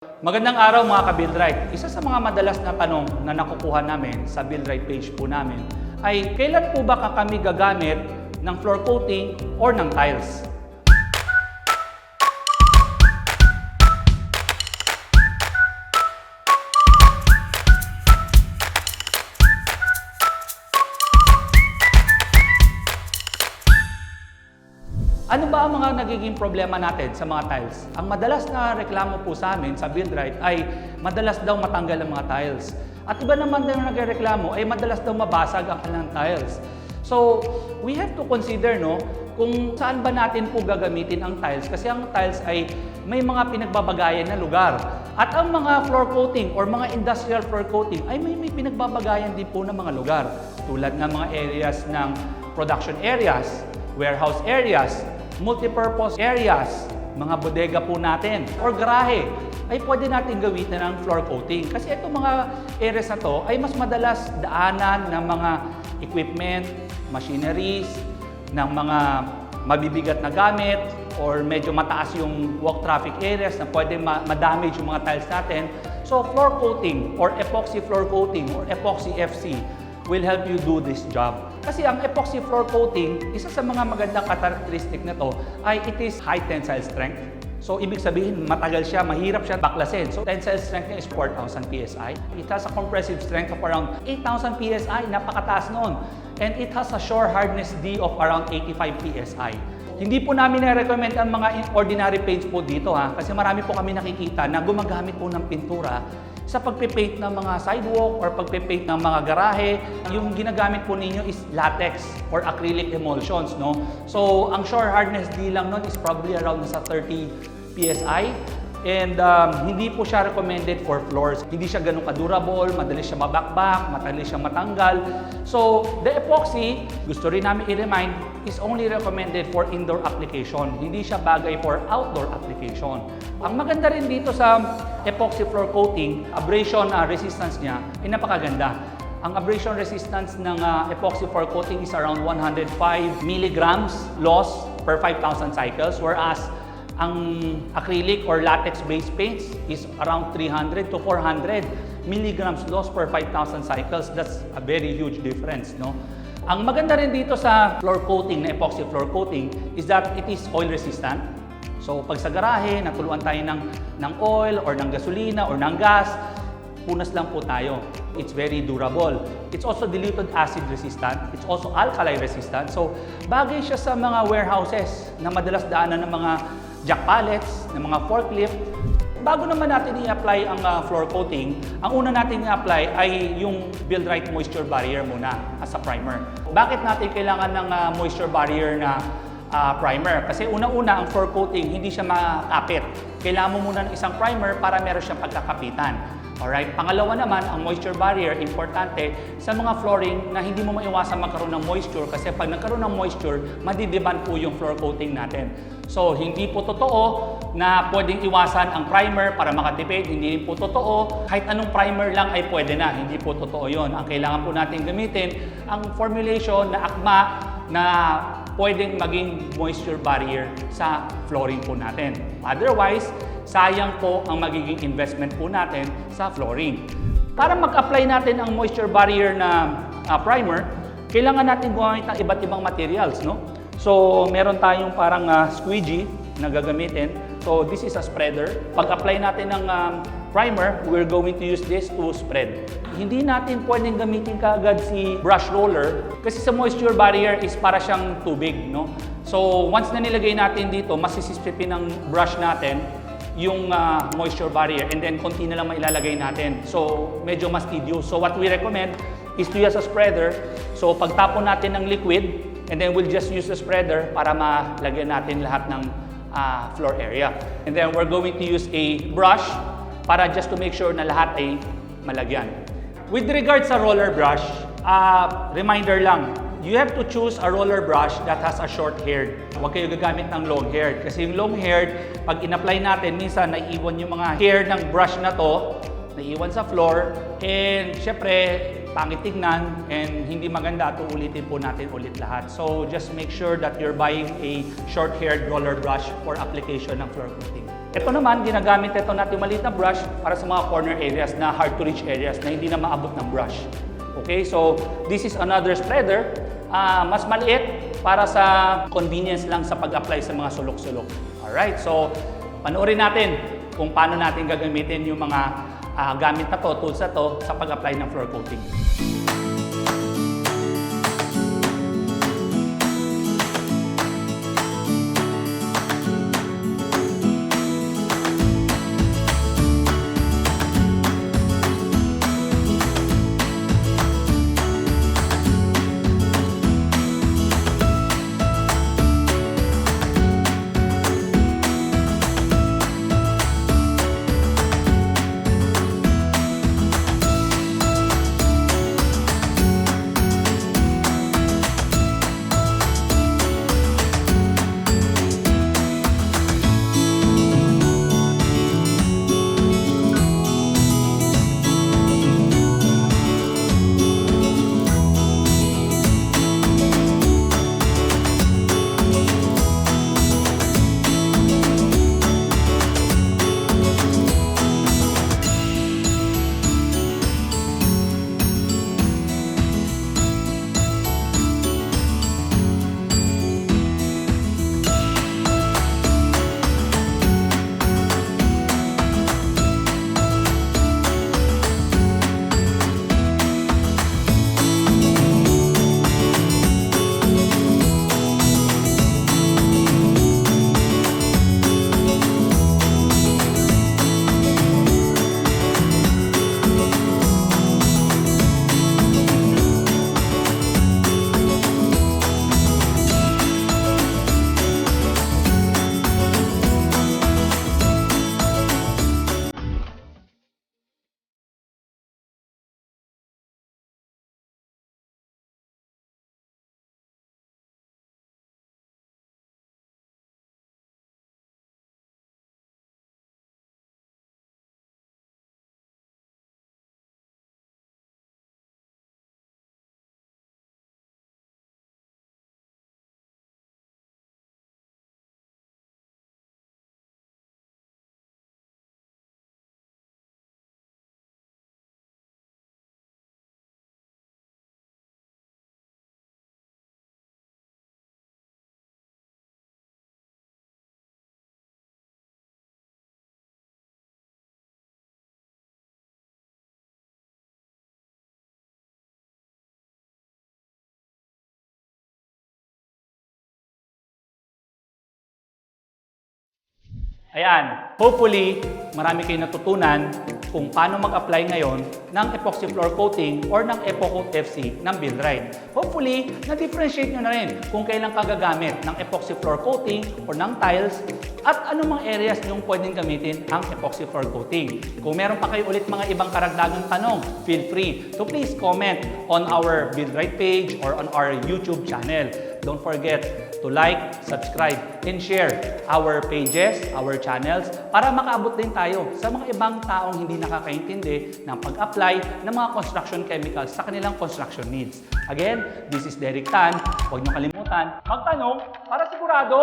Magandang araw mga ka-Buildrite. Isa sa mga madalas na tanong na nakukuha namin sa Buildrite page po namin ay kailan po ba kami gagamit ng floor coating or ng tiles? Ano ba ang mga nagiging problema natin sa mga tiles? Ang madalas na reklamo po sa amin sa Buildrite ay madalas daw matanggal ang mga tiles. At iba naman din na nagreklamo ay madalas daw mabasag ang kanilang tiles. So, we have to consider kung saan ba natin po gagamitin ang tiles kasi ang tiles ay may mga pinagbabagayan na lugar. At ang mga floor coating or mga industrial floor coating ay may pinagbabagayan din po ng mga lugar. Tulad ng mga areas ng production areas, warehouse areas, multipurpose areas, mga bodega po natin, or garahe, ay pwede natin gawin ng floor coating. Kasi itong mga areas na to ay mas madalas daanan ng mga equipment, machineries, ng mga mabibigat na gamit, or medyo mataas yung walk traffic areas na pwede ma-damage yung mga tiles natin. So floor coating or epoxy floor coating or epoxy FC will help you do this job. Kasi ang epoxy floor coating, isa sa mga magandang karakteristik na to ay it is high tensile strength. So, ibig sabihin, matagal siya, mahirap siya baklasin. So, tensile strength niya is 4,000 PSI. It has a compressive strength of around 8,000 PSI, napakataas noon. And it has a shore hardness D of around 85 PSI. Hindi po namin na-recommend ang mga ordinary paints po dito kasi marami po kami nakikita na gumagamit po ng pintura sa pagpipaint ng mga sidewalk or pagpipaint ng mga garahe. Yung ginagamit po ninyo is latex or acrylic emulsions, So, ang shore hardness D lang nun is probably around nasa 30 PSI. And hindi po siya recommended for floors. Hindi siya ganun ka-durable, madali siya mabakbak, madali siya matanggal. So, the epoxy, gusto rin namin i-remind, is only recommended for indoor application. Hindi siya bagay for outdoor application. Ang maganda rin dito sa epoxy floor coating, abrasion resistance niya ay napakaganda. Ang abrasion resistance ng epoxy floor coating is around 105 milligrams loss per 5,000 cycles, whereas ang acrylic or latex-based paints is around 300 to 400 milligrams loss per 5,000 cycles. That's a very huge difference, Ang maganda rin dito sa floor coating, na epoxy floor coating, is that it is oil resistant. So, pag sa garahe, natuluan tayo ng oil or ng gasolina or ng gas, punas lang po tayo. It's very durable. It's also diluted acid resistant. It's also alkali resistant. So, bagay siya sa mga warehouses na madalas daanan ng mga jack pallets, ng mga forklift. Bago naman natin i-apply ang floor coating, ang una natin i-apply ay yung Buildrite Moisture Barrier muna as a primer. Bakit natin kailangan ng moisture barrier na primer? Kasi una-una, ang floor coating, hindi siya makapit. Kailangan mo muna ng isang primer para meron siyang pagkakapitan. Alright? Pangalawa naman, ang moisture barrier, importante sa mga flooring na hindi mo maiwasan magkaroon ng moisture kasi pag nagkaroon ng moisture, madidiban po yung floor coating natin. So, hindi po totoo na pwedeng iwasan ang primer para makatipid. Hindi po totoo. Kahit anong primer lang ay pwede na. Hindi po totoo yon. Ang kailangan po natin gamitin, ang formulation na akma na pwedeng maging moisture barrier sa flooring po natin. Otherwise, sayang po ang magiging investment po natin sa flooring. Para mag-apply natin ang moisture barrier na primer, kailangan natin gumamit ng iba't ibang materials, So, meron tayong parang squeegee na gagamitin. So, this is a spreader. Pag-apply natin ng primer, we're going to use this to spread. Hindi natin pwedeng gamitin kaagad si brush roller kasi sa moisture barrier is para siyang tubig, So, once na nilagay natin dito, masisipsipin ng brush natin yung moisture barrier and then konti na lang mailalagay natin. So, medyo mas tedious. So, what we recommend is to use a spreader. So, pagtapon natin ng liquid, and then we'll just use the spreader para malagyan natin lahat ng floor area. And then we're going to use a brush para just to make sure na lahat ay malagyan. With regards sa roller brush, reminder lang, you have to choose a roller brush that has a short-haired. Huwag kayo gagamit ng long-haired. Kasi yung long-haired, pag in-apply natin, minsan naiiwan yung mga hair ng brush na to, naiiwan sa floor. And syempre, pangit tignan, and hindi maganda at uulitin po natin ulit lahat. So just make sure that you're buying a short-haired roller brush for application ng floor coating. Ito naman, ginagamit ito natin maliit na brush para sa mga corner areas na hard to reach areas na hindi na maabot ng brush. Okay, so this is another spreader. Mas maliit para sa convenience lang sa pag-apply sa mga sulok-sulok. Alright, so panoorin natin kung paano natin gagamitin yung mga gamit na to, tools na to, sa pag-apply ng floor coating. Ayan, hopefully marami kayong natutunan kung paano mag-apply ngayon ng epoxy floor coating or ng EpoCoat FC ng Buildrite. Hopefully, na-differentiate nyo na rin kung kailan ka gagamit ng epoxy floor coating or ng tiles at anong mga areas yung pwedeng gamitin ang epoxy floor coating. Kung meron pa kayo ulit mga ibang karagdagang tanong, feel free to please comment on our Buildrite page or on our YouTube channel. Don't forget to like, subscribe, and share our pages, our channels para makaabot din tayo sa mga ibang taong hindi nakakaintindi ng pag-apply ng mga construction chemicals sa kanilang construction needs. Again, this is Derek Tan. Huwag niyo kalimutan magtanong para sigurado.